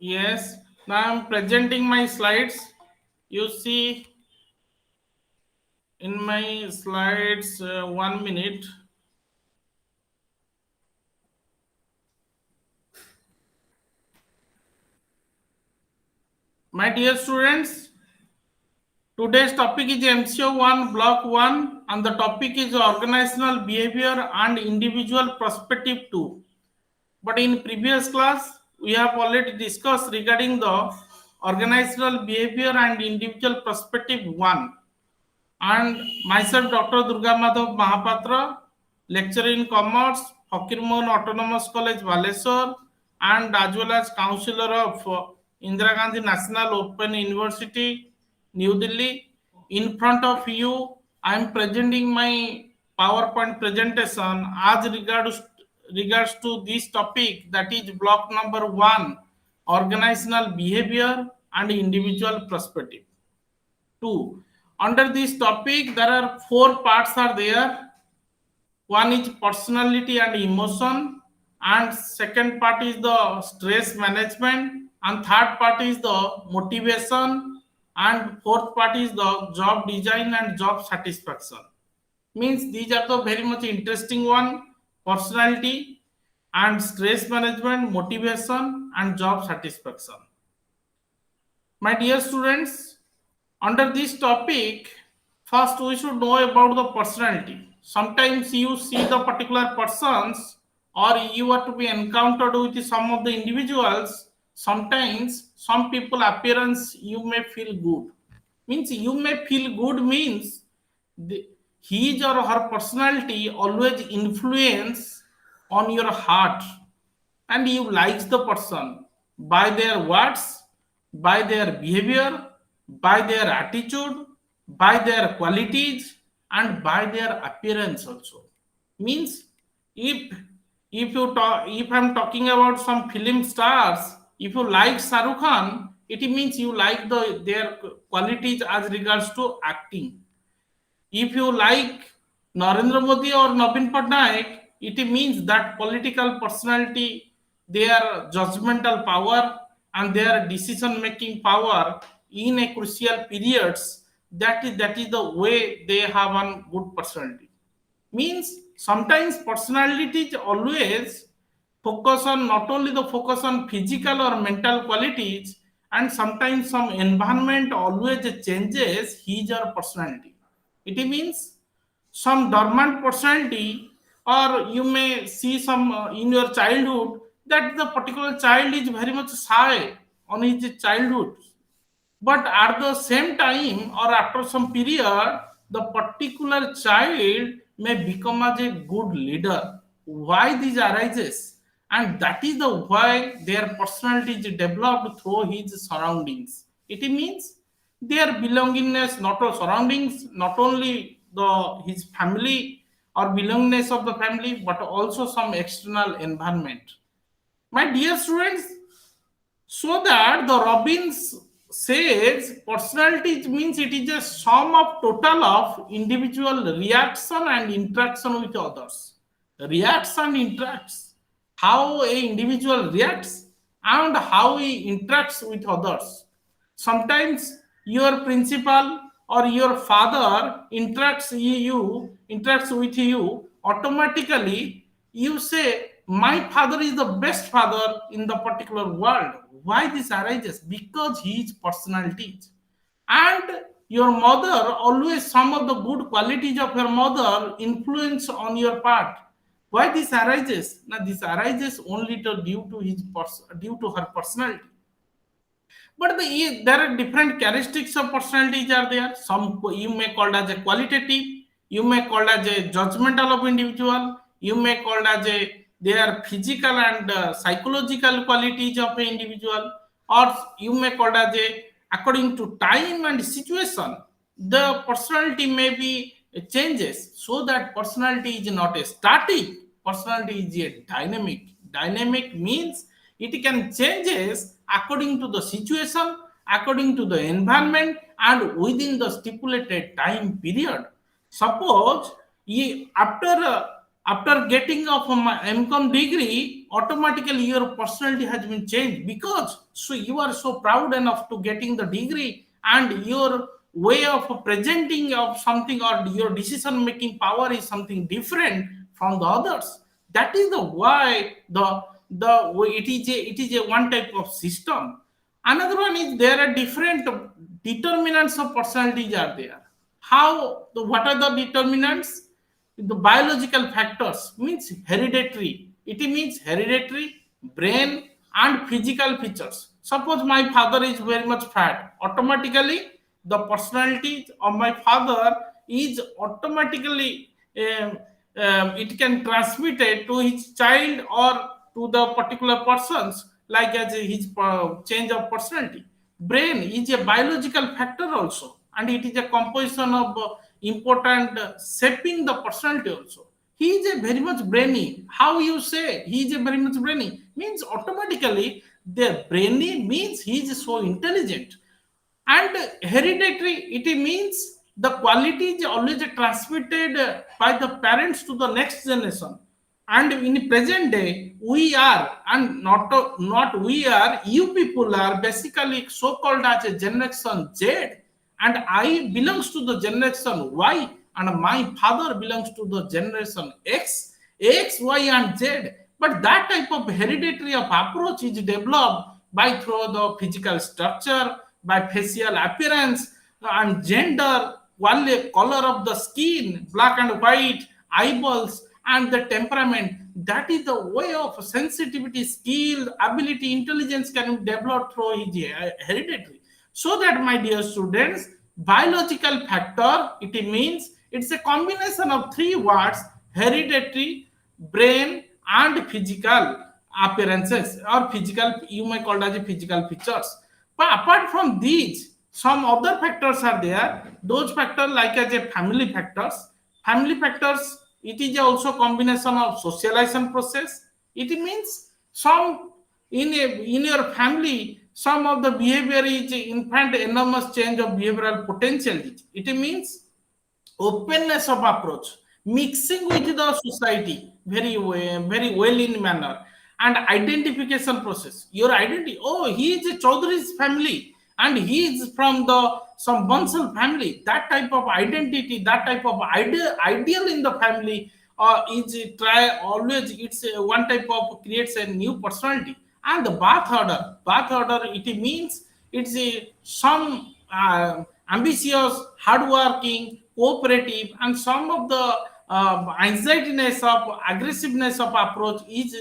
Yes, now I'm presenting my slides. You see in my slides, 1 minute. My dear students, today's topic is MCO-1 Block 1 and the topic is organizational behavior and individual perspective 2. But in previous class, we have already discussed regarding the organizational behavior and individual perspective 1. And myself, Dr. Durga Madhav Mahapatra, lecturer in commerce, Fakirmohan Autonomous College, Baleswar, and as well as counselor of Indira Gandhi National Open University, New Delhi. In front of you, I am presenting my PowerPoint presentation as regards to this topic, that is block number 1, organizational behavior and individual perspective. 2. Under this topic, there are 4 parts are there. One is personality and emotion, and second part is the stress management, and third part is the motivation, and fourth part is the job design and job satisfaction. Means these are the very much interesting one: personality and stress management, motivation, and job satisfaction. My dear students, under this topic, first we should know about the personality. Sometimes you see the particular persons or you are to be encountered with some of the individuals. Sometimes some people appearance you may feel good. Means you may feel good means the, his or her personality always influence on your heart and you likes the person by their words, by their behavior, by their attitude, by their qualities, and by their appearance also. Means if if I'm talking about some film stars, if you like Shahrukh Khan, it means you like their qualities as regards to acting. If you like Narendra Modi or Navin Patnaik, it means that political personality, their judgmental power and their decision making power in a crucial periods, that is the way they have a good personality. Means sometimes personalities always focus on not only the focus on physical or mental qualities, and sometimes some environment always changes his or personality. It means some dormant personality, or you may see some in your childhood that the particular child is very much shy on his childhood, but at the same time or after some period the particular child may become as a good leader. Why this arises? And that is the why their personality is developed through his surroundings. It means their belongingness, not all surroundings, not only the his family or belongingness of the family, but also some external environment. My dear students, so that the Robbins says personality means it is a sum of total of individual reaction and interaction with others. Reaction interacts. How a individual reacts and how he interacts with others. Sometimes your principal or your father interacts with you automatically. You say my father is the best father in the particular world. Why this arises? Because his personalities. And your mother, always some of the good qualities of your mother influence on your part. Why this arises? Now this arises only due to her personality. But there are different characteristics of personalities are there. Some you may call as a qualitative, you may call as a judgmental of individual, you may call as a their physical and psychological qualities of an individual, or you may call as a according to time and situation. The personality may be changes, so that personality is not a static. Personality is a dynamic. Dynamic means it can changes according to the situation, according to the environment, and within the stipulated time period. Suppose after After getting of my MCOM degree, automatically your personality has been changed because so you are so proud enough to getting the degree and your way of presenting of something or your decision making power is something different from the others. That is the why it is a one type of system. Another one is there are different determinants of personalities are there. What are the determinants? The biological factors means hereditary. It means hereditary, brain, and physical features. Suppose my father is very much fat, automatically the personality of my father is automatically it can transmit it to his child or to the particular persons like as his change of personality. Brain is a biological factor also, and it is a composition of important shaping the personality also. He is a very much brainy. How you say he is a very much brainy means automatically the brainy means he is so intelligent. And hereditary, it means the quality is always transmitted by the parents to the next generation. And in present day we are, and not we are, you people are basically so called as a generation Z, and I belongs to the generation Y, and my father belongs to the generation X, Y, and Z. But that type of hereditary of approach is developed by through the physical structure, by facial appearance and gender, color of the skin, black and white, eyeballs, and the temperament. That is the way of sensitivity, skill, ability, intelligence can be developed through his hereditary. So that, my dear students, biological factor, it means it's a combination of three words: hereditary, brain, and physical appearances, or physical, you may call it as a physical features. But apart from these, some other factors are there. Those factors like as a family factors. Family factors, it is also combination of socialization process. It means some in your family, some of the behavior is in fact enormous change of behavioral potential. It means openness of approach, mixing with the society very well in manner, and identification process. Your identity. Oh, he is a Chaudhry's family, and he is from the some Bansal family. That type of identity, that type of ideal in the family, is try always. It's one type of creates a new personality. And the bath order. It means it's some ambitious, hardworking, cooperative, and some of the anxietiness of aggressiveness of approach is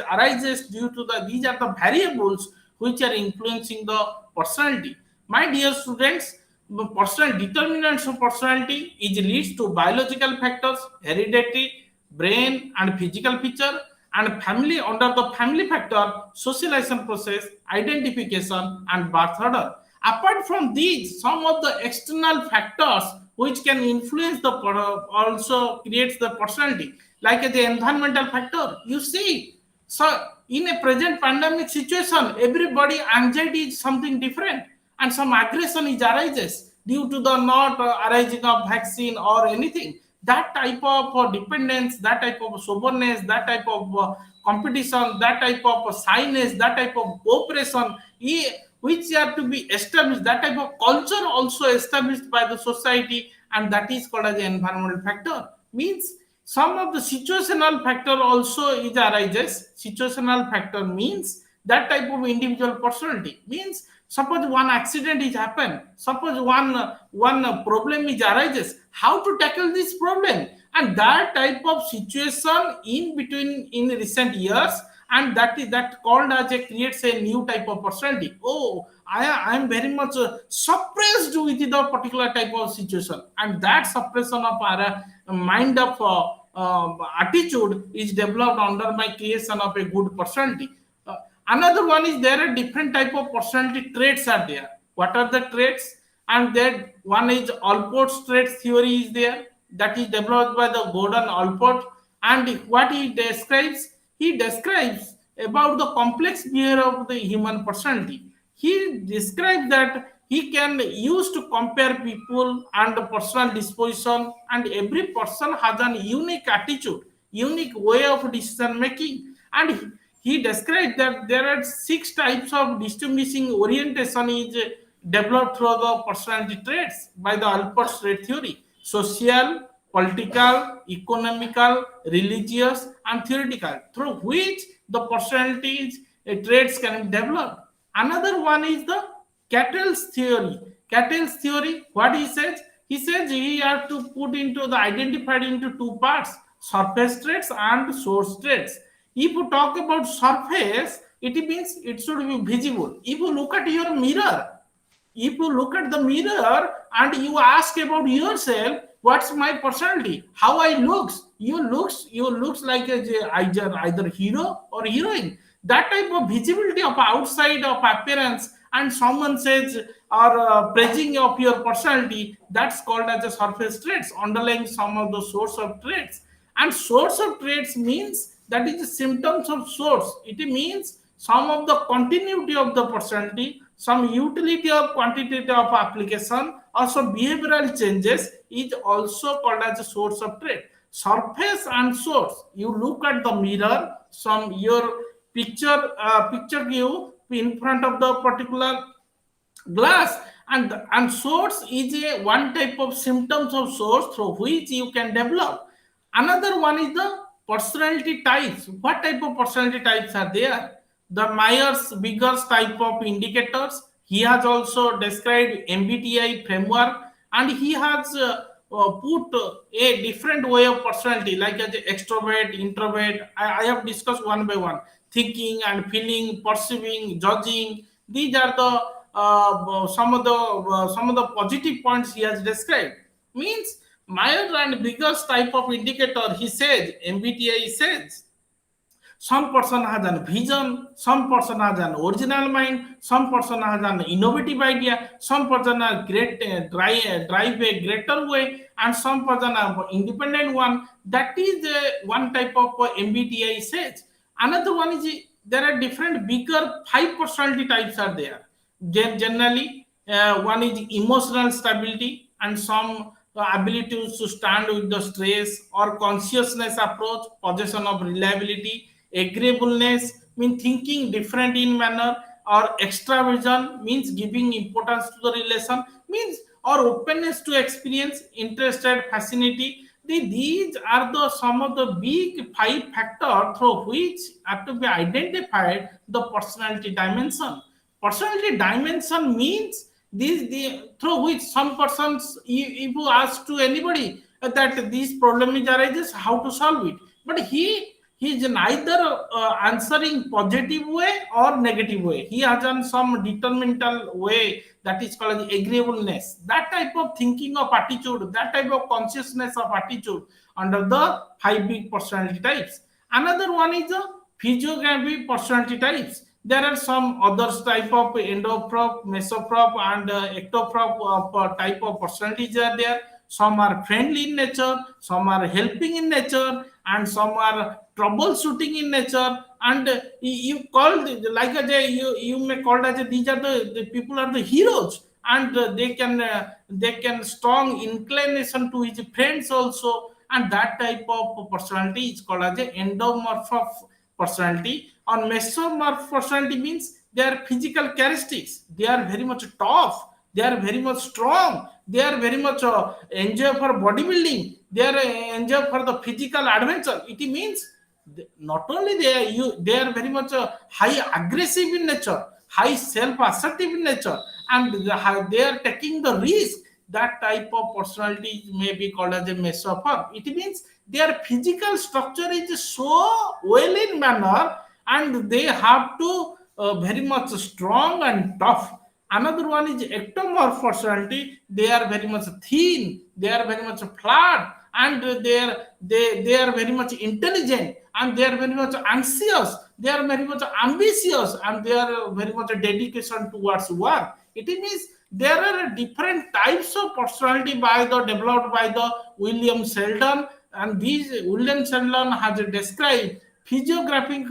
arises due to the these are the variables which are influencing the personality. My dear students, the personal determinants of personality is leads to biological factors, hereditary, brain, and physical feature, and family. Under the family factor, socialization process, identification, and birth order. Apart from these, some of the external factors which can influence the also creates the personality, like the environmental factor. You see, so in a present pandemic situation, everybody anxiety is something different, and some aggression is arises due to the not arising of vaccine or anything. That type of dependence, that type of soberness, that type of competition, that type of shyness, that type of cooperation, which are to be established, that type of culture also established by the society, and that is called as the environmental factor. Means some of the situational factor also is arises. Situational factor means that type of individual personality. Means suppose one accident is happen, suppose one problem is arises, how to tackle this problem, and that type of situation in between in recent years, and that called as a creates a new type of personality. Oh, I am very much suppressed with the particular type of situation, and that suppression of our mind of attitude is developed under my creation of a good personality. Another one is there are different type of personality traits are there. What are the traits? And that one is Alport's traits theory is there, that is developed by the Gordon Alport. And what he describes about the complex behavior of the human personality. He describes that he can use to compare people and personal disposition, and every person has an unique attitude, unique way of decision making. And he described that there are six types of distinguishing orientation is developed through the personality traits by the Alpert trait theory: social, political, economical, religious, and theoretical, through which the personalities traits can be developed. Another one is the Cattell's theory. Cattell's theory, what he says? He says he has to put into the identified into two parts: surface traits and source traits. If you talk about surface, it means it should be visible. If you look at your mirror, if you look at the mirror and you ask about yourself, what's my personality, how I looks, you looks like either hero or heroine. That type of visibility of outside of appearance, and someone says or praising of your personality, that's called as a surface traits underlying some of the source of traits. And source of traits means that is the symptoms of source. It means some of the continuity of the personality, some utility of quantitative of application, also behavioral changes is also called as a source of trait. Surface and source. You look at the mirror, some your picture you in front of the particular glass, and source is a one type of symptoms of source through which you can develop. Another one is the personality types. What type of personality types are there? The Myers-Briggs type of indicators. He has also described MBTI framework, and he has put a different way of personality like as extrovert, introvert. I have discussed one by one: thinking and feeling, perceiving, judging. These are the some of the positive points he has described. Means Myers and Briggs type of indicator, he says, MBTI says, some person has an vision, some person has an original mind, some person has an innovative idea, some person has great drive a greater way, and some person have independent one. That is one type of MBTI says. Another one is there are different bigger five personality types are there. Generally, one is emotional stability, and some ability to stand with the stress or consciousness approach, possession of reliability, agreeableness means thinking different in manner, or extraversion means giving importance to the relation, means or openness to experience, interested, fascinating. These are the some of the big five factors through which have to be identified the personality dimension. Personality dimension means the through which some persons, if you ask to anybody that this problem is arises, how to solve it, but he is neither answering positive way or negative way. He has done some determinal way, that is called agreeableness. That type of thinking of attitude, that type of consciousness of attitude under the five big personality types. Another one is the physiography personality types. There are some others type of endoprop, mesoprop, and ectoprop of type of personalities are there. Some are friendly in nature, some are helping in nature, and some are troubleshooting in nature. And you call like you may call as these are the people are the heroes, and they can strong inclination to his friends also, and that type of personality is called as a endomorph of personality. On mesomorph personality means their physical characteristics, they are very much tough, they are very much strong, they are very much enjoy for bodybuilding, they are enjoy for the physical adventure. It means not only they are very much high aggressive in nature, high self assertive in nature, and they are taking the risk. That type of personality may be called as a mesomorph. It means their physical structure is so well in manner, and they have to very much strong and tough. Another one is ectomorph personality. They are very much thin, they are very much flat, and they are very much intelligent, and they are very much anxious, they are very much ambitious, and they are very much dedication towards work. It means there are different types of personality by the developed by the William Sheldon, and these William Sheldon has described physiographic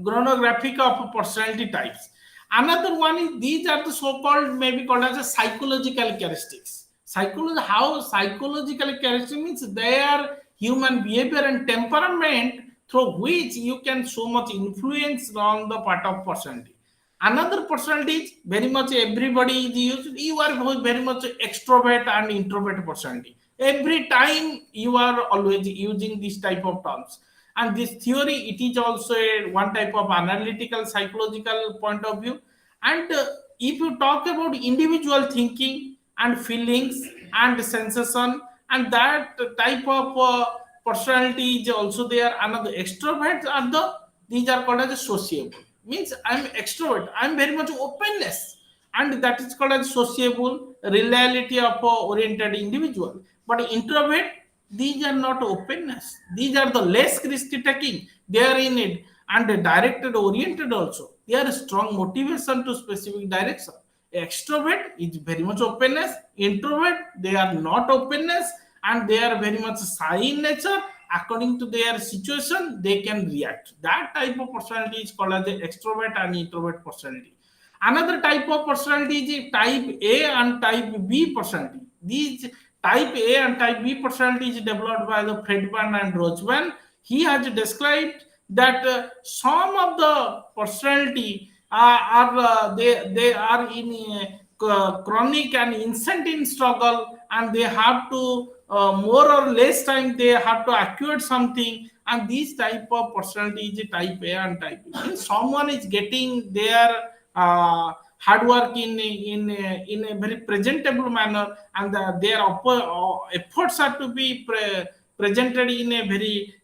chronographic of personality types. Another one is these are the so-called maybe called as a psychological characteristics. Psychology, how psychological characteristics means they are human behavior and temperament through which you can so much influence on the part of personality. Another personality is very much everybody is used. You are very much extrovert and introvert personality. Every time you are always using this type of terms. And this theory, it is also one type of analytical psychological point of view. And if you talk about individual thinking and feelings and sensation, and that type of personality is also there. Another extroverts are the, these are called as sociable, means I'm extrovert, I'm very much openness, and that is called as sociable reality of a oriented individual. But introvert, these are not openness, these are the less risk taking, they are in it, and directed oriented also, they are strong motivation to specific direction. Extrovert is very much openness, introvert they are not openness, and they are very much shy in nature. According to their situation they can react. That type of personality is called as the extrovert and introvert personality. Another type of personality is type A and type B personality. These type A and type B personality is developed by the Friedman and Roseman. He has described that some of the personality are they are in chronic and instant in struggle, and they have to more or less time they have to acquire something, and this type of personality is type A and type B. If someone is getting their hard work in a very presentable manner, and their efforts are to be presented in a very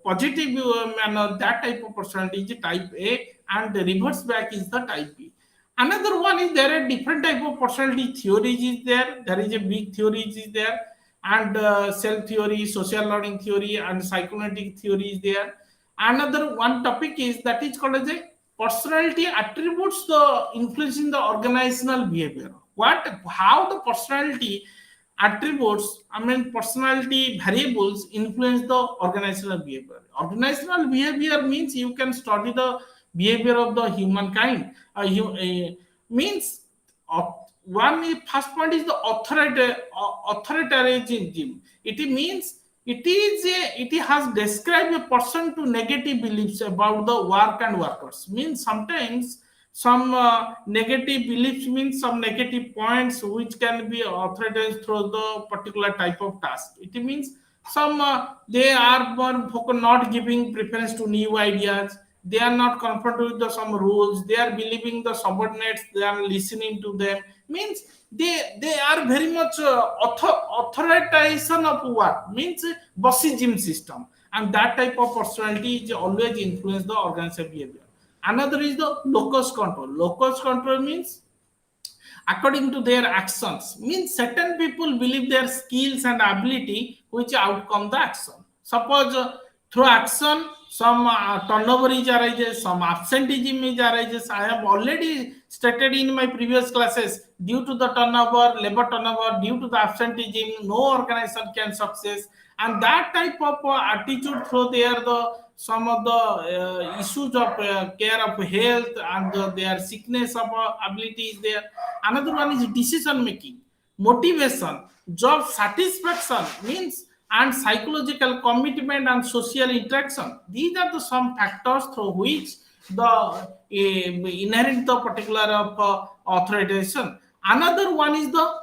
positive manner, that type of personality is type A, and the reverse back is the type B. Another one is there are different type of personality theories is there. There is a big theories is there, and self theory, social learning theory, and psychoanalytic theory is there. Another one topic is that is called as a personality attributes the influence in the organizational behavior. What, how the personality attributes, I mean personality variables influence the organizational behavior. Organizational behavior means you can study the behavior of the humankind. Means first point is the authoritarianism. It means it has described a person to negative beliefs about the work and workers. Means sometimes some negative beliefs means some negative points which can be authorized through the particular type of task. It means some they are not giving preference to new ideas, they are not comfortable with the some rules, they are believing the subordinates, they are listening to them. Means they are very much authorization of what means bossism system, and that type of personality is always influence the organizational behavior. Another is the locus control. Locus control means according to their actions, means certain people believe their skills and ability which outcome the action. Suppose through action some turnover is arises, some absenteeism is arises. I have already stated in my previous classes, due to the turnover, labor turnover, due to the absenteeism, no organization can success. And that type of attitude through there the some of the issues of care of health, and their sickness of ability is there. Another one is decision making, motivation, job satisfaction, means and psychological commitment and social interaction. These are the some factors through which the inherent the particular of authorization. Another one is the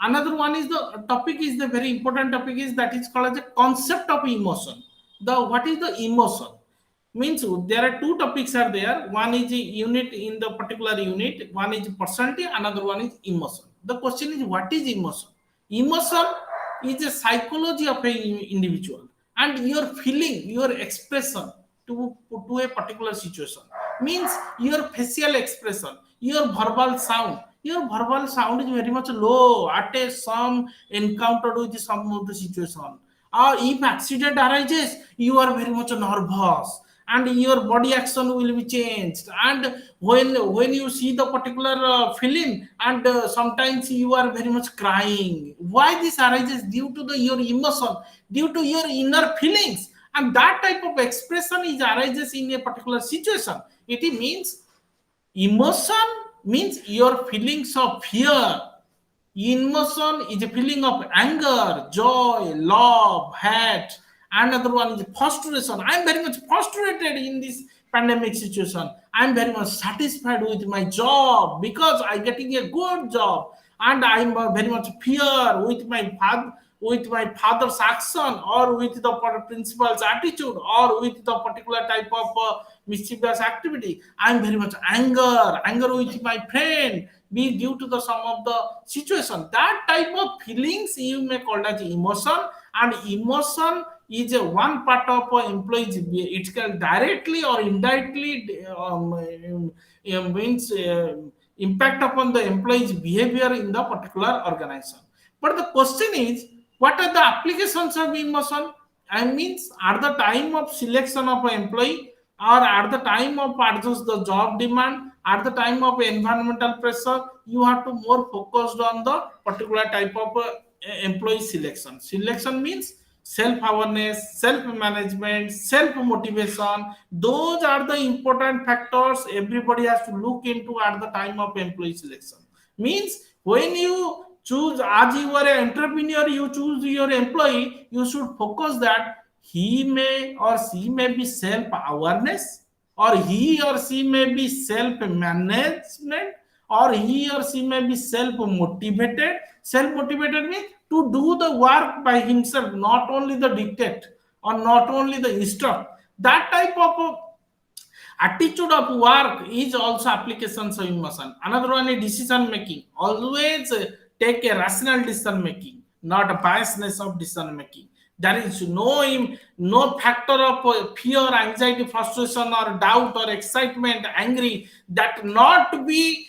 another one is the topic is the very important topic is that is called as a concept of emotion. The what is the emotion? Means there are two topics are there. One is a unit in the particular unit, one is personality, another one is emotion. The question is what is emotion? Emotion is a psychology of an individual, and your feeling, your expression to a particular situation. Means your facial expression, your verbal sound is very much low at a some encountered with some of the situation. If accident arises, you are very much nervous, and your body action will be changed. And when you see the particular film, and sometimes you are very much crying. Why this arises? Due to the your emotion, due to your inner feelings, and that type of expression is arises in a particular situation. It means Emotion means your feelings of fear. Emotion is a feeling of anger, joy, love, hate. Another one is frustration. I'm very much frustrated in this pandemic situation. I'm very much satisfied with my job because I'm getting a good job, and I'm very much fear with my father's action, or with the principal's attitude, or with the particular type of mischievous activity. I'm very much anger with my friend, be due to the some of the situation. That type of feelings you may call as emotion. And emotion is a one part of employees. It can directly or indirectly means impact upon the employee's behavior in the particular organization. But the question is, what are the applications of emotion? I means at the time of selection of an employee, or at the time of adjust the job demand, at the time of environmental pressure, you have to more focused on the particular type of employee selection. Selection means self awareness, self management, self motivation. Those are the important factors everybody has to look into at the time of employee selection. Means when you choose, as you are an entrepreneur, you choose your employee, you should focus that he may or she may be self awareness, or he or she may be self management, or he or she may be self motivated. Self motivated means to do the work by himself, not only the dictate or not only the instruct. That type of attitude of work is also applications of emotion. Another one is decision making. Always take a rational decision making, not a biasness of decision making. There is no factor of fear, anxiety, frustration, or doubt, or excitement, angry, that not be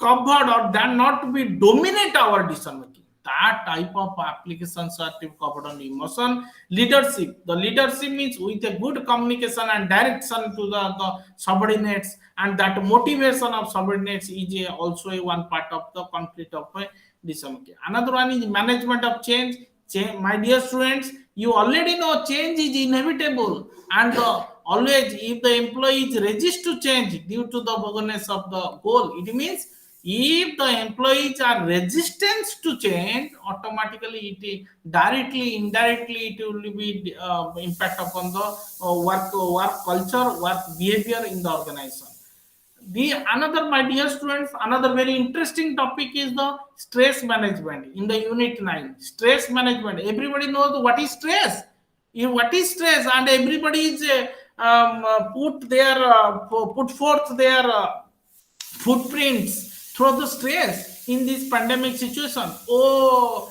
covered, or that not to be dominate our decision making. That type of applications are to be covered on emotion. Leadership. The leadership means with a good communication and direction to the subordinates, and that motivation of subordinates is also a one part of the conflict of decision making. Another one is management of change. My dear students, you already know change is inevitable, and always if the employee is resist to change due to the vagueness of the goal, it means if the employees are resistant to change, automatically it directly, indirectly, it will be impact upon the work culture, work behavior in the organization. The another, my dear students, another very interesting topic is the stress management in the unit 9. Stress management. Everybody knows what is stress. What is stress, and everybody is put forth their footprints through the stress in this pandemic situation. Oh,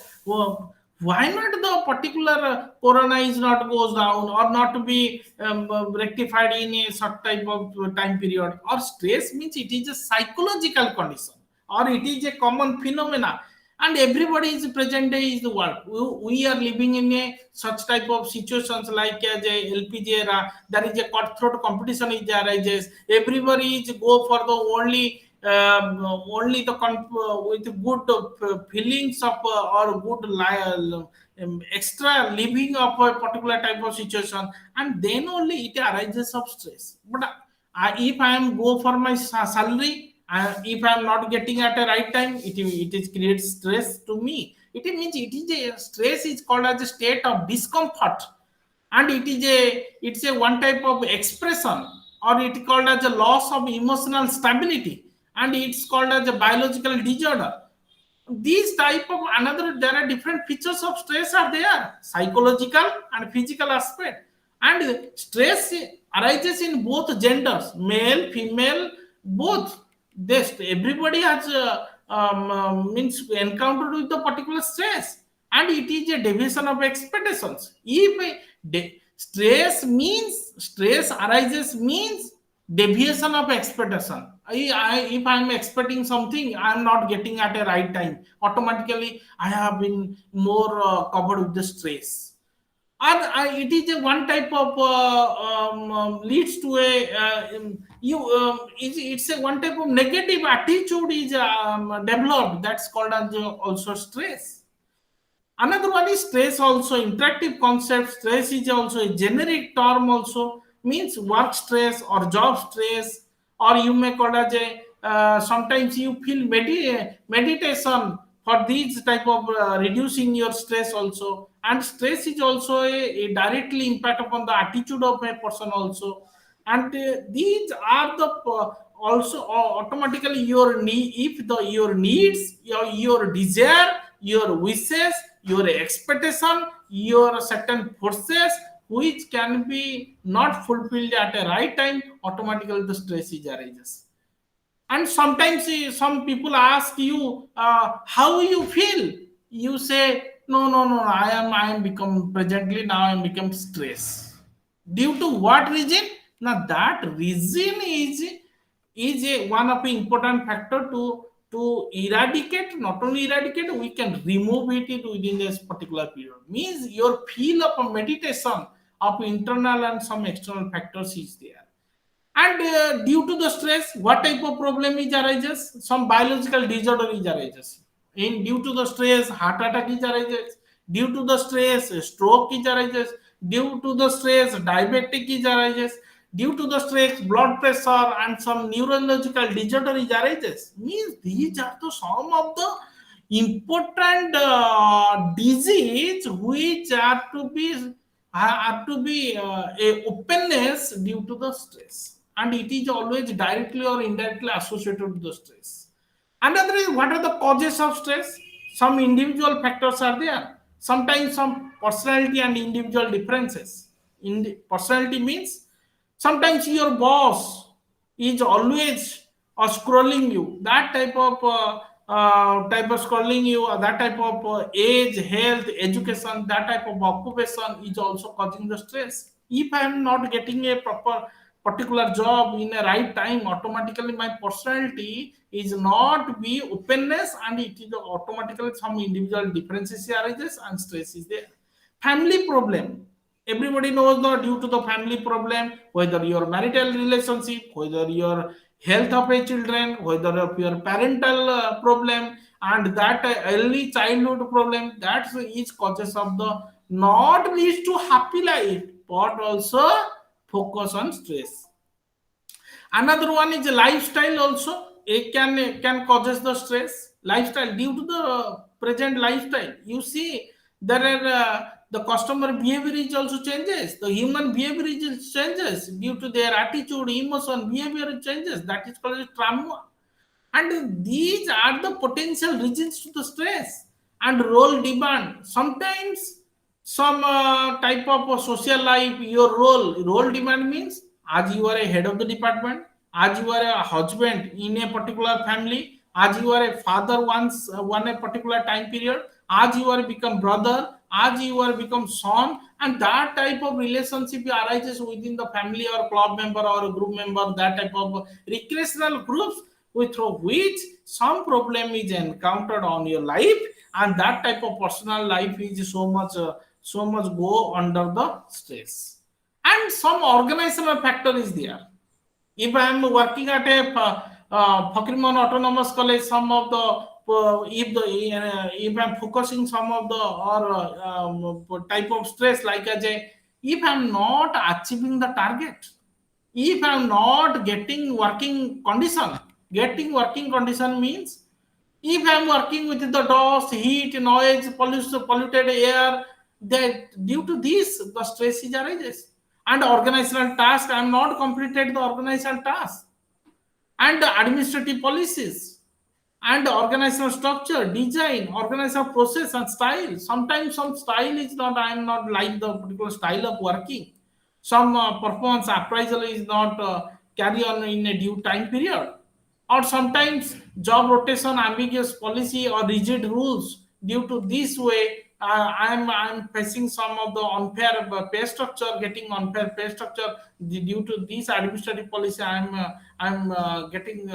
why not the particular corona is not goes down, or not to be rectified in a short type of time period? Or stress means it is a psychological condition, or it is a common phenomena, and everybody is present day is the world. We are living in a such type of situations like as a LPG era. There is a cutthroat competition is arises. Everybody is go for the only the with good feelings of or good extra living of a particular type of situation, and then only it arises of stress. But if I am go for my salary, if I am not getting at a right time, it is creates stress to me. It means it is a stress is called as a state of discomfort, and it's a one type of expression, or it called as a loss of emotional stability, and it's called as a biological disorder. These type of another, there are different features of stress are there, psychological and physical aspect. And stress arises in both genders, male, female, both. This everybody has means encountered with the particular stress, and it is a deviation of expectations. If stress arises means deviation of expectation. If I'm expecting something, I'm not getting at a right time, automatically I have been more covered with the stress. And it is a one type of leads to a it's a one type of negative attitude is developed, that's called as also stress. Another one is stress, also interactive concept. Stress is also a generic term, also means work stress or job stress, or you may call as a sometimes you feel meditation for these type of reducing your stress also. And stress is also a directly impact upon the attitude of a person also. And these are the also automatically your need, if the your needs, your desire, your wishes, your expectation, your certain forces which can be not fulfilled at a right time, automatically the stress is arises. And sometimes some people ask you how you feel, you say no, I am become presently, now I am become stress. Due to what reason? Now that reason is a one of the important factor to eradicate. Not only eradicate, we can remove it within this particular period. Means your feel of a meditation of internal and some external factors is there. And due to the stress, what type of problem is arises? Some biological disorder is arises. In due to the stress, heart attack is arises. Due to the stress, stroke is arises. Due to the stress, diabetic is arises. Due to the stress, blood pressure and some neurological disorder is arises. Means these are the some of the important disease which are to be a openness due to the stress, and it is always directly or indirectly associated with the stress. Another is, what are the causes of stress? Some individual factors are there. Sometimes some personality and individual differences. In the personality means sometimes your boss is always scrolling you. That type of scrolling you, that type of age, health, education, that type of occupation is also causing the stress. If I am not getting a proper particular job in a right time, automatically my personality is not be openness, and it is automatically some individual differences arises and stress is there. Family problem, everybody knows that due to the family problem, whether your marital relationship, whether your health of a children, whether of your parental problem, and that early childhood problem, that is causes of the not leads to happy life but also focus on stress. Another one is lifestyle also. It can causes the stress. Lifestyle, due to the present lifestyle, you see there are the customer behavior is also changes. The human behavior is changes due to their attitude, emotion, behavior changes. That is called trauma. And these are the potential reasons to the stress. And role demand, sometimes some type of social life, your role demand means, as you are a head of the department, as you are a husband in a particular family, as you are a father once one a particular time period, as you are become brother, as you are become son, and that type of relationship arises within the family or club member or a group member, that type of recreational groups with which some problem is encountered on your life, and that type of personal life is so much go under the stress. And some organizational factor is there. If I am working at a Fakirmon Autonomous College, some of the if I'm focusing some of the or type of stress, like as a, if I'm not achieving the target, if I'm not getting working condition means, if I'm working with the dust, heat, noise, polluted air, that due to this the stress is arises. And organizational task, I'm not completed the organizational task, and the administrative policies, and the organizational structure, design, organizational process and style. Sometimes some style is not, I am not like the particular style of working. Some performance appraisal is not carry on in a due time period, or sometimes job rotation, ambiguous policy or rigid rules. Due to this way, I'm facing some of the unfair pay structure, getting unfair pay structure. Due to this administrative policy, I'm getting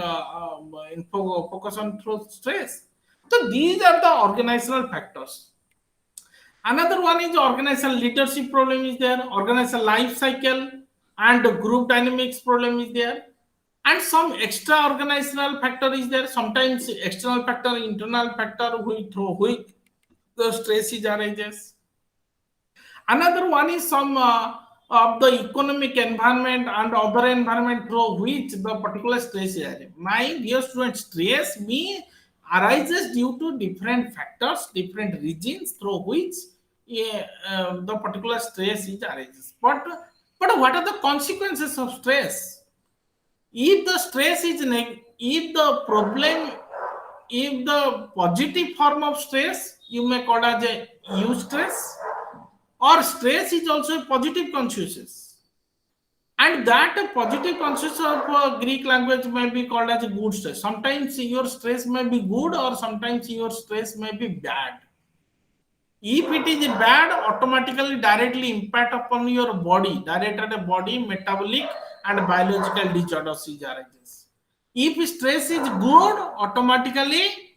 focus on through stress. So these are the organizational factors. Another one is organizational leadership problem is there, organizational life cycle and group dynamics problem is there, and some extra organizational factor is there. Sometimes external factor, internal factor, through which the stress is arises. Another one is some of the economic environment and other environment through which the particular stress is arising. My dear student, stress me arises due to different factors, different regions through which the particular stress is arises. But what are the consequences of stress? If the stress is if the problem, if the positive form of stress, you may call as a eustress, or stress is also a positive consciousness, and that positive consciousness of Greek language may be called as a good stress. Sometimes your stress may be good, or sometimes your stress may be bad. If it is bad, automatically directly impact upon your body, directed body metabolic and biological disorders is arises. If stress is good, automatically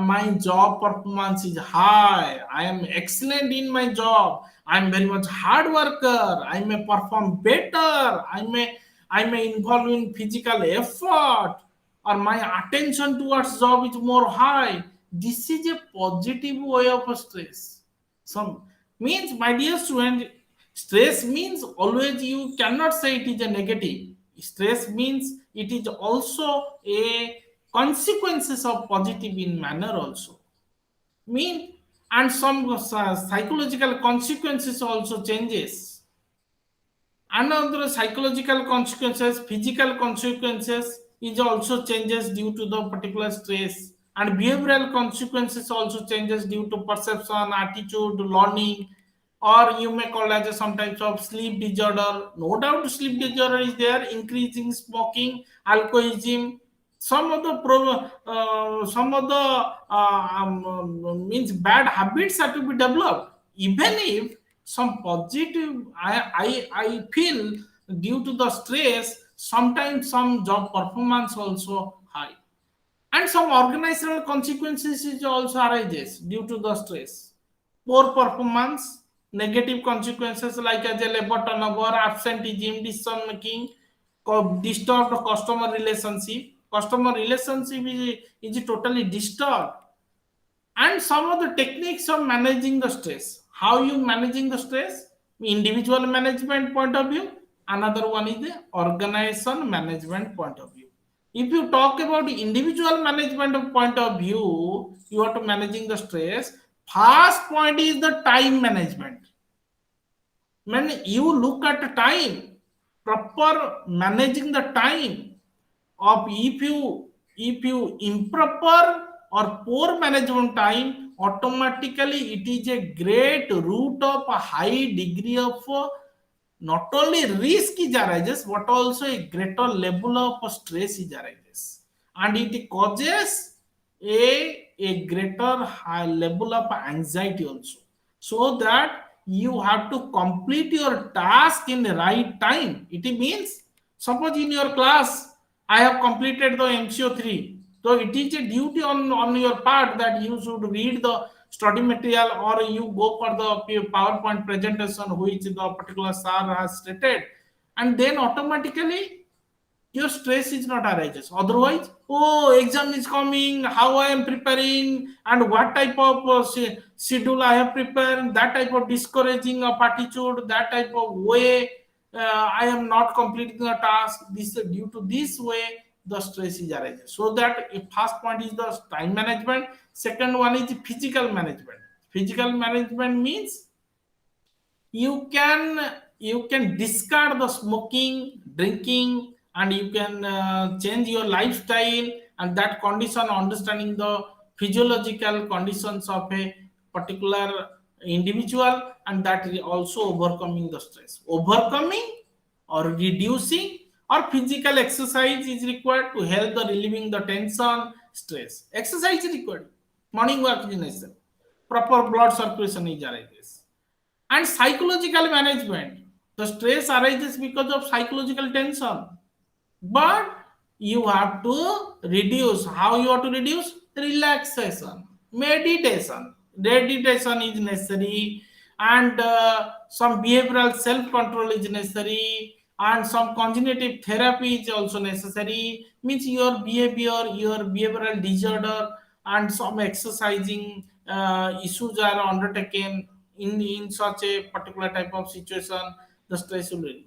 my job performance is high, I am excellent in my job, I am very much hard worker, I may perform better, I may involve in physical effort, or my attention towards job is more high. This is a positive way of stress. Some means, my dear student, stress means always you cannot say it is a negative. Stress means it is also a consequences of positive in manner also. Mean, and some psychological consequences also changes. Another psychological consequences, physical consequences is also changes due to the particular stress, and behavioral consequences also changes due to perception, attitude, learning, or you may call as a some types of sleep disorder. No doubt, sleep disorder is there, increasing smoking, alcoholism. Some of the means bad habits are to be developed. Even if some positive, I feel due to the stress, sometimes some job performance also high, and some organizational consequences is also arises due to the stress. Poor performance, negative consequences like as a labor turnover, absenteeism, decision making, disturbed customer relationship is totally disturbed. And some of the techniques of managing the stress, how you managing the stress, individual management point of view, another one is the organization management point of view. If you talk about the individual management of point of view, you are to managing the stress. First point is the time management. When you look at the time, proper managing the time of, if you improper or poor management time, automatically it is a great root of a high degree of not only risk is arises, but also a greater level of stress is arises, and it causes a greater high level of anxiety also. So that you have to complete your task in the right time. It means, suppose in your class I have completed the MCO 3. So it is a duty on your part that you should read the study material, or you go for the PowerPoint presentation which the particular sir has stated, and then automatically your stress is not arises. Otherwise, oh, exam is coming, how I am preparing, and what type of schedule I have prepared, that type of discouraging of attitude, that type of way, I am not completing the task, this due to this way the stress is arises. So that first point is the time management. Second one is physical management. Physical management means you can discard the smoking, drinking, and you can change your lifestyle, and that condition, understanding the physiological conditions of a particular individual, and that is also overcoming the stress, overcoming or reducing, or physical exercise is required to help the relieving the tension, stress. Exercise is required, morning walk is necessary, proper blood circulation is arises. And psychological management, the stress arises because of psychological tension, but you have to reduce. How you have to reduce? Relaxation, meditation is necessary, and some behavioral self control is necessary, and some cognitive therapy is also necessary. Means your behavior, your behavioral disorder, and some exercising issues are undertaken in such a particular type of situation. the stress will relieve.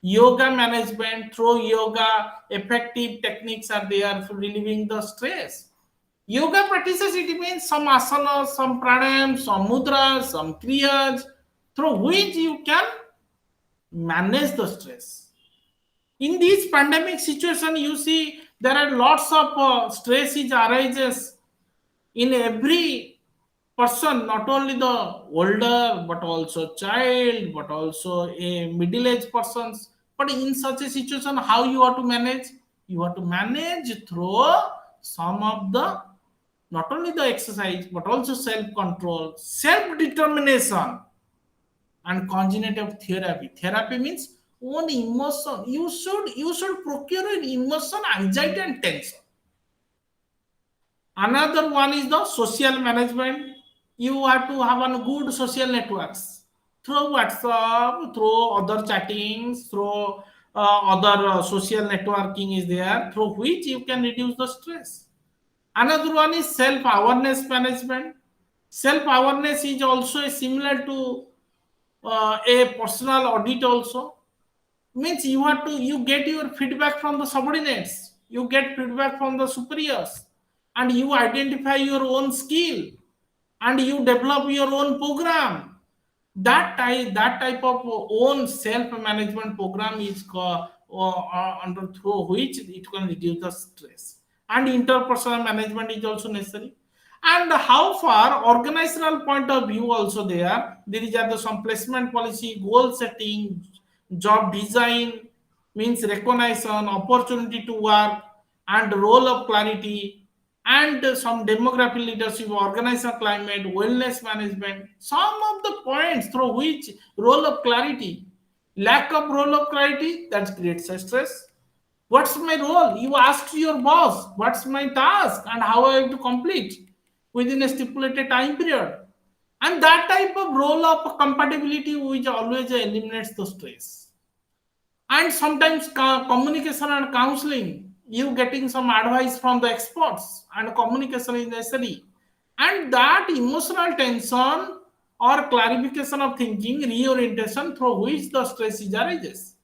Yoga management, through yoga, effective techniques are there for relieving the stress. Yoga practices, it means some asanas, some pranayam, some mudras, some kriyas, through which you can manage the stress. In this pandemic situation, you see there are lots of stress is arises in every person, not only the older but also child, but also a middle-aged persons. But in such a situation, how you have to manage? You have to manage through some of the, not only the exercise but also self-control, self-determination, and cognitive therapy. Therapy means own emotion. You should procure an emotion, anxiety, and tension. Another one is the social management. You have to have a good social networks through WhatsApp, through other chattings, through other social networking is there, through which you can reduce the stress. Another one is self-awareness management. Self-awareness is also similar to a personal audit also. Means you have to, you get your feedback from the subordinates, you get feedback from the superiors, and you identify your own skill, and you develop your own program. That type of own self management program is under through which it can reduce the stress. And interpersonal management is also necessary. And how far organizational point of view also there is the some placement policy, goal setting, job design, means recognition, opportunity to work, and role of clarity, and some demographic leadership, organizational climate, wellness management. Some of the points through which role of clarity, lack of role of clarity, that creates a stress. What's my role? You ask to your boss, what's my task and how I have to complete within a stipulated time period. And that type of role of compatibility which always eliminates the stress. And sometimes communication and counseling, you getting some advice from the experts, and communication is necessary. And that emotional tension or clarification of thinking, reorientation, through which the stress is arises.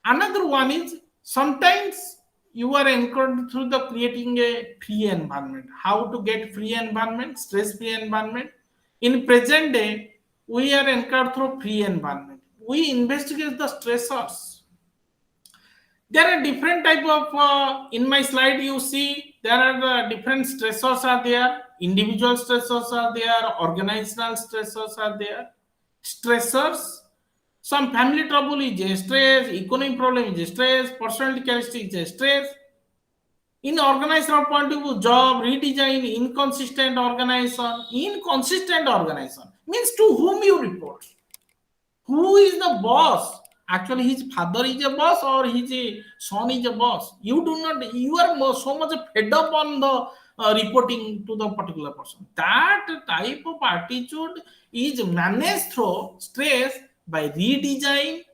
Another one is sometimes you are encouraged through the creating a free environment. How to get free environment, stress free environment? In present day, we are encouraged through free environment. We investigate the stressors. There are different type of in my slide you see there are different stressors are there. Individual stressors are there, organizational stressors are there. Stressors, some family trouble is a stress, economic problem is a stress, personality characteristic is a stress. In organizational point of view, job redesign, inconsistent organization means to whom you report, who is the boss. Actually his father is a boss or his son is a boss. You do not, you are so much fed up on the reporting to the particular person. That type of attitude is managed through stress by redesign,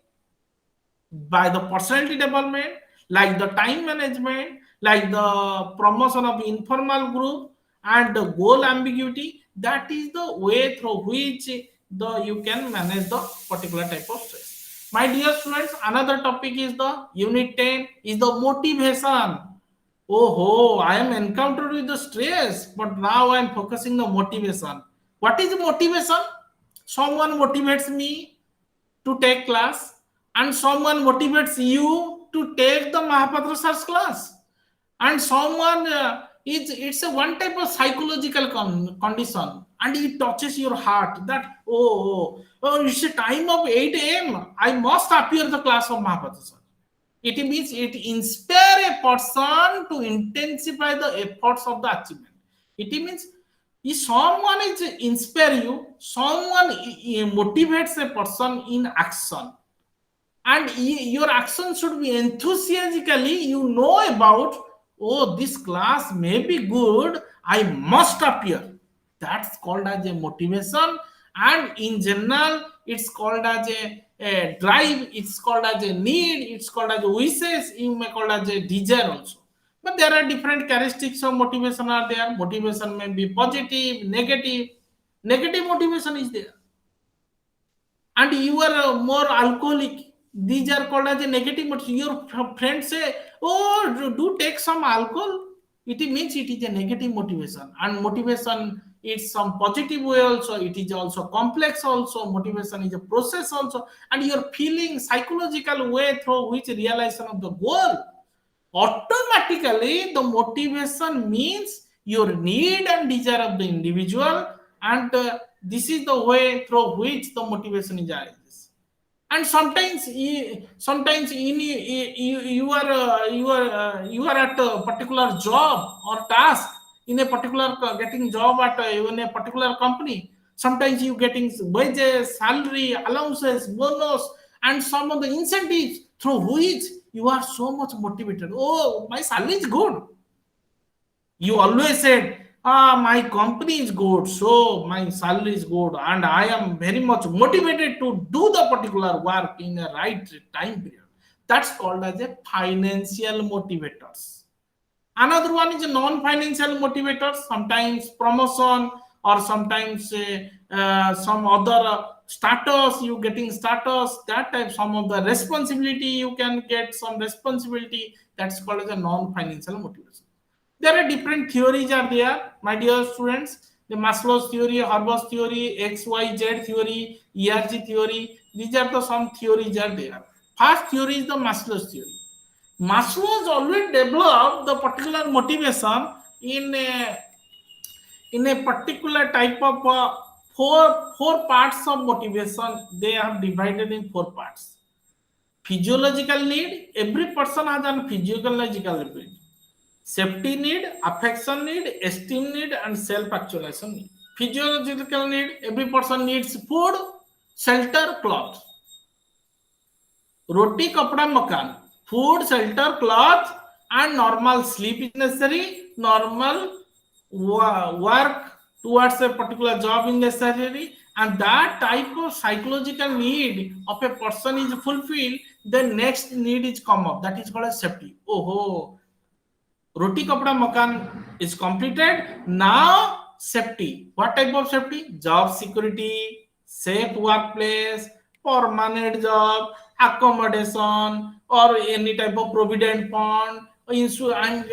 by the personality development, like the time management, like the promotion of informal group, and the goal ambiguity. That is the way through which the you can manage the particular type of stress. My dear students, another topic is the unit 10 is the motivation. Oh, I am encountered with the stress, but now I am focusing the motivation. What is motivation? Someone motivates me to take class, and someone motivates you to take the Mahapatra sir's class, and someone it's a one type of psychological condition, and it touches your heart that it's a time of 8 a.m. I must appear the class of Mahapatra sir. It means it inspire a person to intensify the efforts of the achievement. It means if someone is inspire you, someone motivates a person in action, and your action should be enthusiastically, you know about, oh this class may be good, I must appear. That's called as a motivation. And in general it's called as a drive, it's called as a need, it's called as a wishes, you may call as a desire also. But there are different characteristics of motivation are there. Motivation may be positive, negative. Negative motivation is there, and you are more alcoholic. These are called as a negative motivation. Your friends say, "Oh, do take some alcohol." It means it is a negative motivation, and motivation is some positive way also. It is also complex also. Motivation is a process also, and your feeling psychological way through which realization of the goal. Automatically, the motivation means your need and desire of the individual, and this is the way through which the motivation is arises. And sometimes sometimes you are at a particular job or task in a particular getting job at in a particular company. Sometimes you getting wages, salary, allowances, bonus, and some of the incentives through which you are so much motivated. Oh, my salary is good. You always said, my company is good, so my salary is good, and I am very much motivated to do the particular work in a right time period. That's called as a financial motivators. Another one is a non-financial motivators, sometimes promotion, or sometimes some other status, you getting status, that type, some of the responsibility, you can get some responsibility. That's called as a non-financial motivation. There are different theories are there, my dear students. The Maslow's theory, Herbert's theory, XYZ theory, ERG theory. These are the some theories are there. First theory is the Maslow's theory. Maslow has already developed the particular motivation in a particular type of four parts of motivation. They are divided in four parts. Physiological need. Every person has a physiological need. Safety need, affection need, esteem need, and self-actualization need. Physiological need, every person needs food, shelter, clothes. Roti, kapda, makan. Food, shelter, cloth, and normal sleep is necessary. Normal work towards a particular job is necessary. And that type of psychological need of a person is fulfilled, the next need is come up. That is called as safety. Oh, roti kapda makan is completed. Now safety. What type of safety? Job security, safe workplace, permanent job, accommodation, or any type of provident fund, insurance,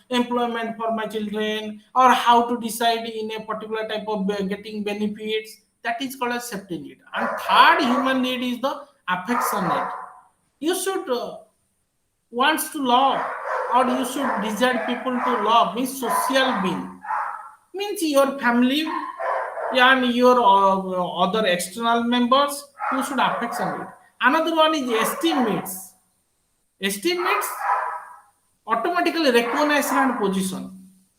employment for my children, or how to decide in a particular type of getting benefits. That is called a safety need. And third human need is the affection need. You should wants to love, or you should desire people to love, means social being, means your family and your other external members, you should affection it. Another one is esteem needs. Esteem needs automatically recognition and position.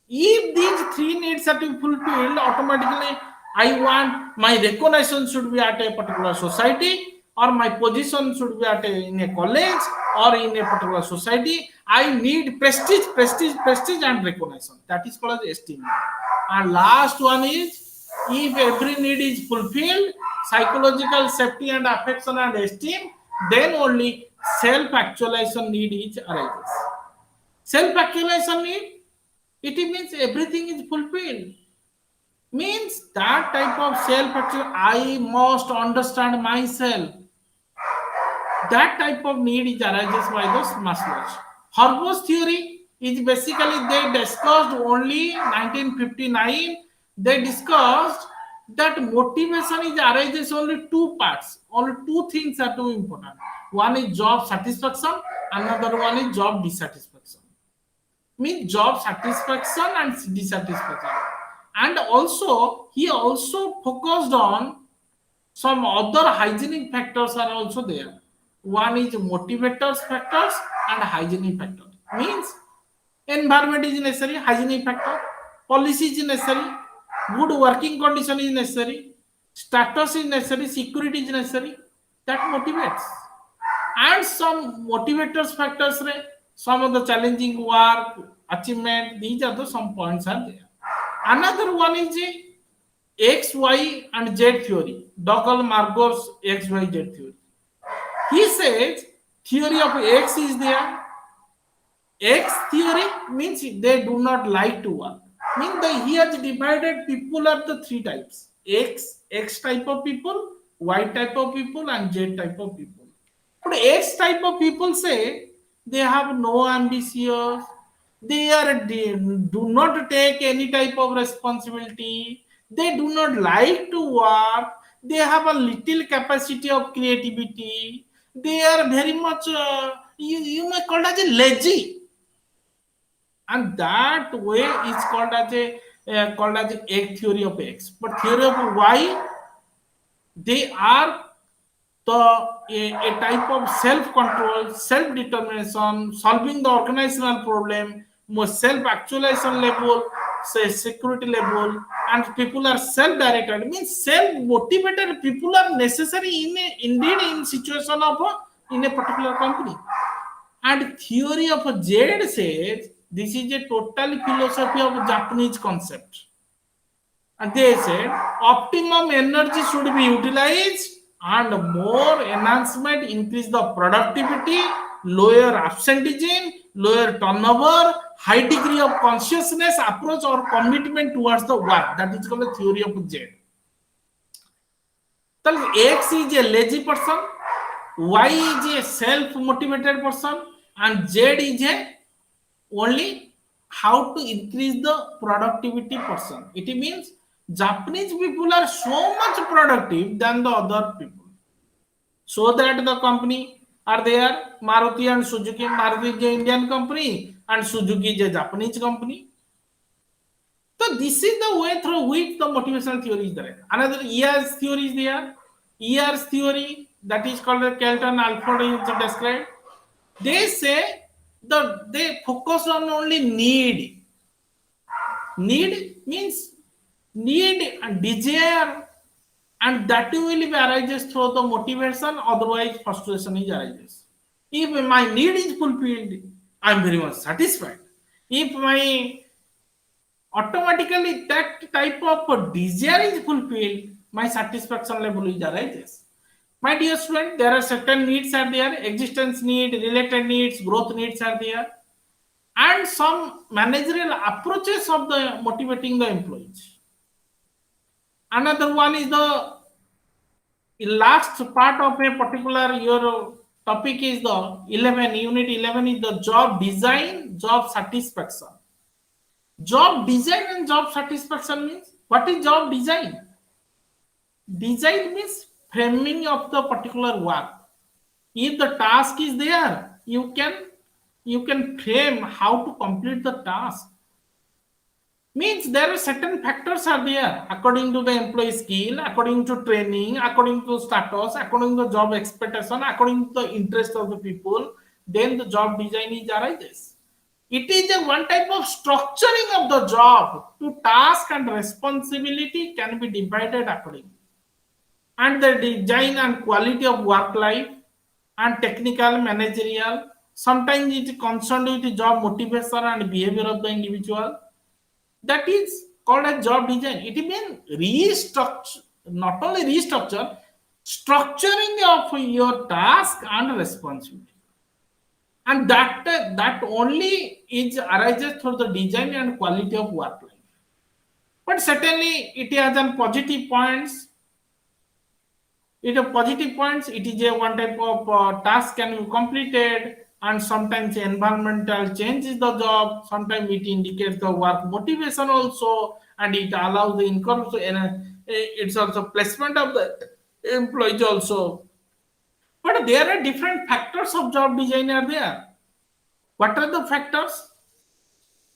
If these three needs are to be fulfilled, automatically I want my recognition should be at a particular society, or my position should be at in a college or in a particular society. I need prestige, prestige, prestige, and recognition. That is called as esteem. And last one is, if every need is fulfilled, psychological safety and affection and esteem, then only self-actualization need is arises. Self-actualization need, it means everything is fulfilled. Means that type of self-actualization, I must understand myself. That type of need is arises by the Maslow's. Herbert's theory is basically they discussed only 1959. They discussed that motivation is arises only two parts. Only two things are too important. One is job satisfaction, another one is job dissatisfaction. Means job satisfaction and dissatisfaction. And also he also focused on some other hygienic factors are also there. One is motivators factors and hygienic factor. Means environment is necessary, hygienic factor, policy is necessary, good working condition is necessary, status is necessary, security is necessary. That motivates. And some motivators factors, some of the challenging work, achievement, these are the some points are there. Another one is the X, Y, and Z theory. Dougal Margot's X, Y, Z theory. He says theory of X is there. X theory means they do not like to work. Means he has divided people are the three types. X type of people, Y type of people and Z type of people. But X type of people say they have no ambitions, they do not take any type of responsibility, they do not like to work, they have a little capacity of creativity, they are very much you may call it as a lazy, and that way is called as a theory of X. But theory of Y, they are a type of self-control, self-determination, solving the organizational problem, more self-actualization level, say security level, and people are self-directed. It means self-motivated people are necessary indeed in situation of in a particular company. And theory of Z says this is a total philosophy of Japanese concept. And they said optimum energy should be utilized and more enhancement increase the productivity, lower absenteeism, lower turnover, high degree of consciousness approach or commitment towards the work. That is called the theory of Z. So X is a lazy person, Y is a self-motivated person, and Z is a only how to increase the productivity person. It means Japanese people are so much productive than the other people. So that the company are there, Maruti and Suzuki. Maruti is a Indian company and Suzuki is a Japanese company. So this is the way through which the motivational theory is there. Another ER's theory is there. ER's theory that is called the Kelton Alford is described. They say they focus on only need. Need means need and desire, and that will be arises through the motivation, otherwise frustration is arises. If my need is fulfilled, I am very much satisfied. If my automatically that type of desire is fulfilled, my satisfaction level is arises. My dear student, there are certain needs are there, existence need, related needs, growth needs are there, and some managerial approaches of the motivating the employees. Another one is the last part of a particular your topic is the 11 unit 11 is the job design, job satisfaction. Job design and job satisfaction means what is job design? Design means framing of the particular work. If the task is there, you can frame how to complete the task. Means there are certain factors are there according to the employee skill, according to training, according to status, according to job expectation, according to the interest of the people. Then the job design is arises. It is a one type of structuring of the job to task and responsibility can be divided accordingly, and the design and quality of work life and technical managerial, sometimes it is concerned with the job motivation and behavior of the individual. That is called a job design. It means restructure, not only restructure, structuring of your task and responsibility, and that only is arises through the design and quality of work life. But certainly it has some positive points. It a positive points. It is a one type of task can be completed, and sometimes environmental change is the job. Sometimes it indicates the work motivation also, and it allows the income. So, it's also placement of the employees also. But there are different factors of job design are there. What are the factors?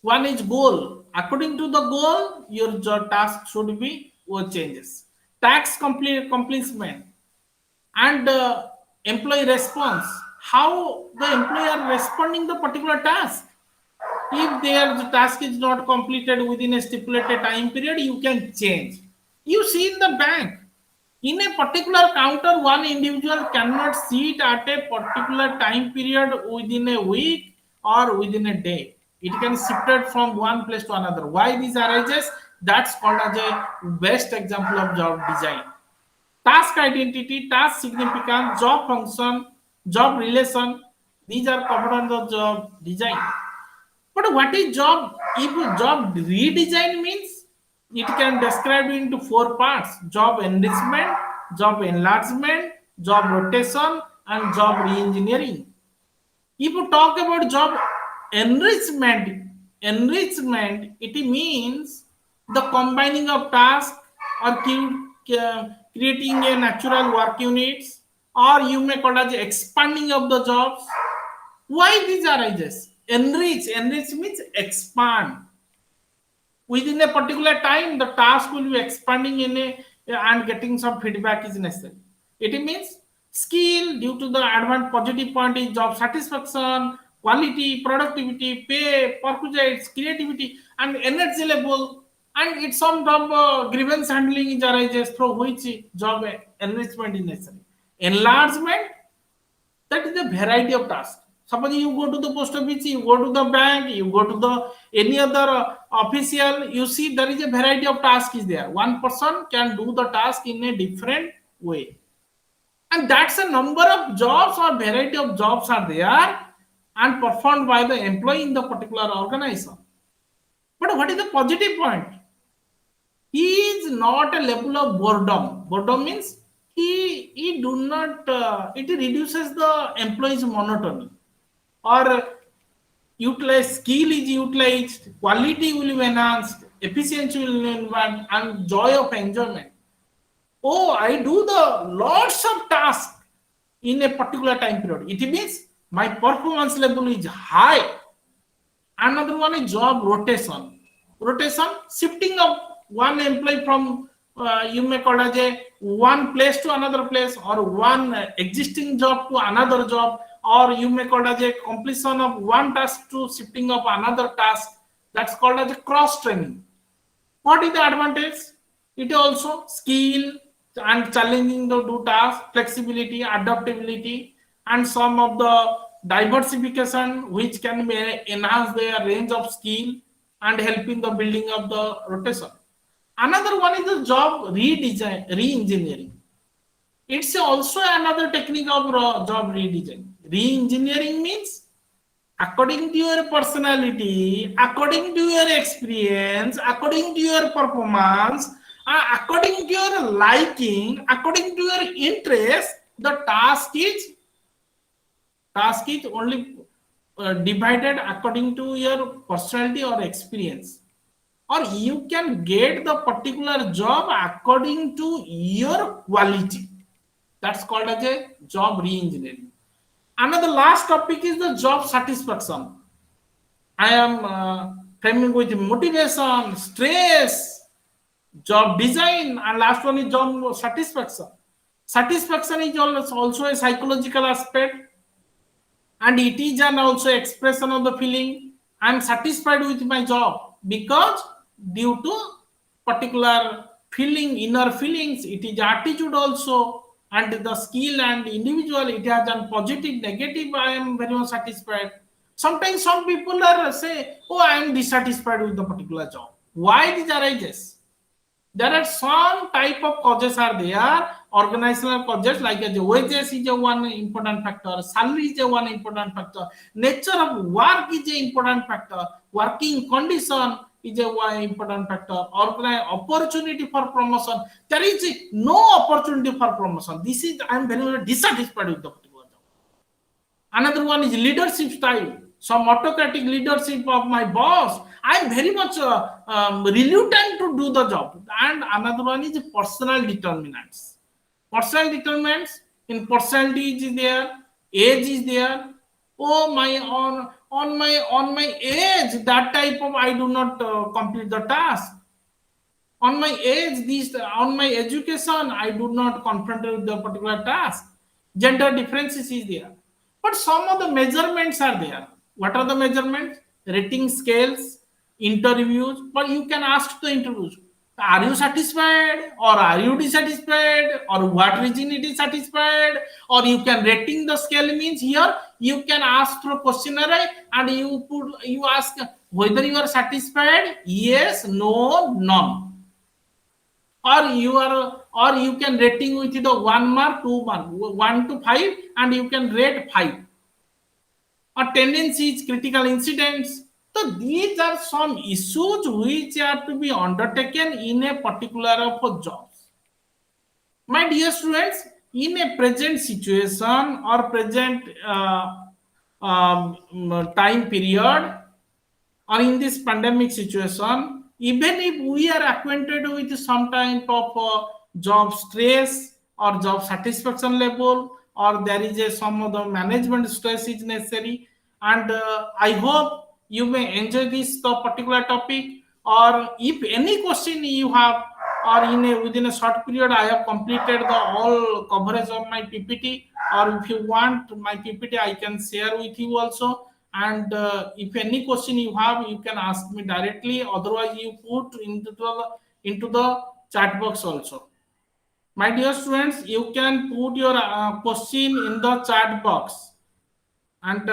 One is goal. According to the goal, your job task should be or changes. Tax completion and employee response, how the employee are responding the particular task. If their the task is not completed within a stipulated time period, you can change. You see in the bank, in a particular counter, one individual cannot sit at a particular time period within a week or within a day. It can shifted from one place to another. Why this arises? That's called as a best example of job design. Task identity, task significance, job function, job relation, these are covered under job design. But what is job? If job redesign means, it can describe into four parts: job enrichment, job enlargement, job rotation, and job re-engineering. If you talk about job enrichment, it means the combining of tasks or creating a natural work units, or you may call it expanding of the jobs. Why these arises? Enrich means expand. Within a particular time, the task will be expanding in a and getting some feedback is necessary. It means skill due to the advanced positive point is job satisfaction, quality, productivity, pay, perquisites, creativity, and energy level. And it's some job grievance handling is arises through which job enrichment is necessary. Enlargement, that is a variety of tasks. Suppose you go to the post office, you go to the bank, you go to the any other official, you see there is a variety of tasks is there. One person can do the task in a different way, and that's a number of jobs or variety of jobs are there and performed by the employee in the particular organization. But what is the positive point? He is not a level of boredom. Boredom means he do not it reduces the employee's monotony, or utilize skill is utilized, quality will be enhanced, efficiency will be enhanced, and joy of enjoyment. Oh, I do the lots of tasks in a particular time period. It means my performance level is high. Another one is job rotation. Rotation, shifting of one employee from you may call as a one place to another place, or one existing job to another job, or you may call as a completion of one task to shifting of another task. That's called as a cross training. What is the advantage? It also skill and challenging the do task, flexibility, adaptability, and some of the diversification which can be enhance their range of skill and help in the building of the rotation. Another one is the job redesign, re-engineering. It's also another technique of job redesign. Re-engineering means according to your personality, according to your experience, according to your performance, according to your liking, according to your interest, the task is only divided according to your personality or experience, or you can get the particular job according to your quality. That's called as a job re-engineering. Another last topic is the job satisfaction. I am framing with motivation, stress, job design, and last one is job satisfaction. Satisfaction is also a psychological aspect, and it is an also expression of the feeling I'm satisfied with my job, because due to particular feeling, inner feelings, it is attitude also, and the skill and individual, it has a positive, negative. I am very much satisfied. Sometimes some people are say, oh, I am dissatisfied with the particular job. Why this arises? There are some type of causes are there, organizational causes, like the wages is a one important factor, salary is a one important factor, nature of work is a important factor, working condition is a one important factor, opportunity for promotion. There is no opportunity for promotion. This is I am very much dissatisfied with the particular job. Another one is leadership style. Some autocratic leadership of my boss. I am very much reluctant to do the job. And another one is personal determinants. Personal determinants, in personality is there, age is there. Oh my, on my age, that type of I do not complete the task. On my age, this on my education, I do not confront with the particular task. Gender differences is there, but some of the measurements are there. What are the measurements? Rating scales, interviews. But you can ask the interviews, are you satisfied, or are you dissatisfied, or what reason it is satisfied? Or you can rating the scale means here you can ask through questionnaire, and you ask whether you are satisfied, yes, no, none, or you can rating with the 1 mark, 2 mark, 1 to 5, and you can rate 5. Or tendencies, critical incidents. So these are some issues which are to be undertaken in a particular of jobs. My dear students, in a present situation or present time period, or in this pandemic situation, even if we are acquainted with some type of job stress or job satisfaction level, or there is a some of the management stress is necessary, and I hope you may enjoy this particular topic. Or if any question you have, or in a within a short period I have completed the all coverage of my PPT, or if you want my PPT I can share with you also. And if any question you have you can ask me directly, otherwise you put into the chat box also. My dear students, you can put your question in the chat box. And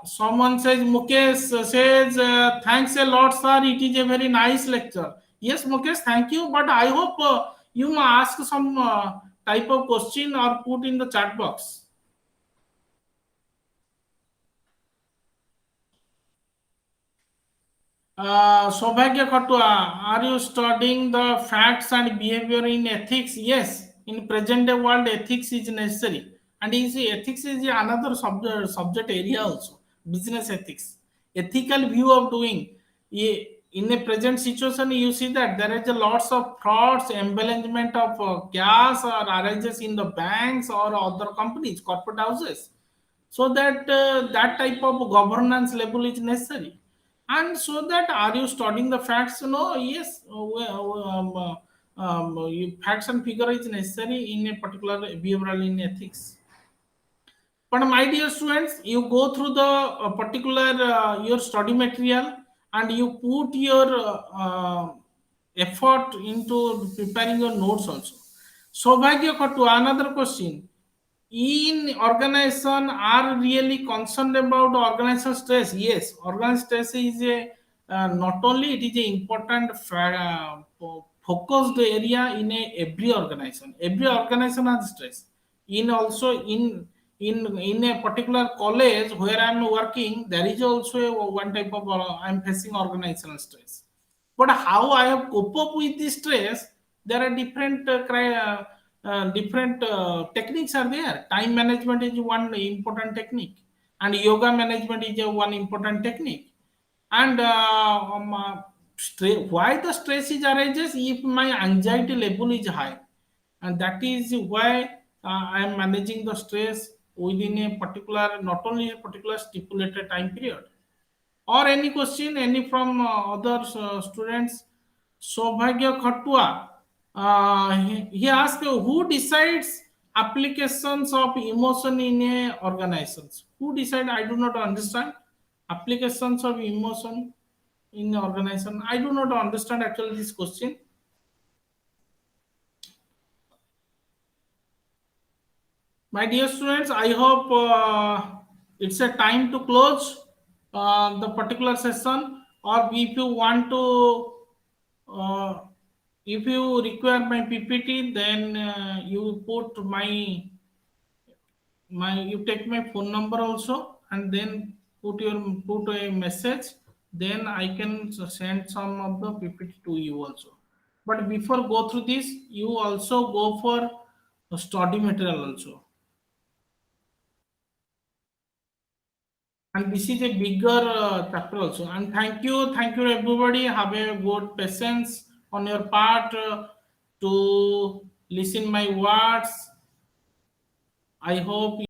someone says, Mukesh says, thanks a lot, sir. It is a very nice lecture. Yes, Mukesh, thank you. But I hope you ask some type of question or put in the chat box. Saubhagya Khatua, are you studying the facts and behavior in ethics? Yes, in present day world, ethics is necessary, and you see, ethics is another subject area also. Business ethics, ethical view of doing. In a present situation, you see that there is a lots of frauds, embellishment of cash or arises in the banks or other companies, corporate houses, so that that type of governance level is necessary. And so that are you studying the facts? No, yes, facts and figure is necessary in a particular behavioral in ethics. But my dear students, you go through the particular your study material, and you put your effort into preparing your notes also. Saubhagya Khattu, another question. In organization are really concerned about organizational stress? Yes, organizational stress is a not only it is a important focused area in every organization. Every organization has stress. In also in a particular college where I am working, there is also one type of I am facing organizational stress. But how I have cope up with this stress, there are different different techniques are there. Time management is one important technique, and yoga management is a one important technique. And why the stress is arises if my anxiety level is high, and that is why I am managing the stress within a particular, not only a particular stipulated time period. Or any question, any from other students? Saubhagya Khatua, he asked, who decides applications of emotion in a organizations? Who decide? I do not understand. Applications of emotion in organization. I do not understand actually this question. My dear students, I hope it's a time to close the particular session. Or if you want to, uh, if you require my PPT, then you put my you take my phone number also, and then put a message. Then I can send some of the PPT to you also. But before go through this, you also go for study material also. And this is a bigger chapter also. And thank you everybody, have a good patience on your part to listen my words. I hope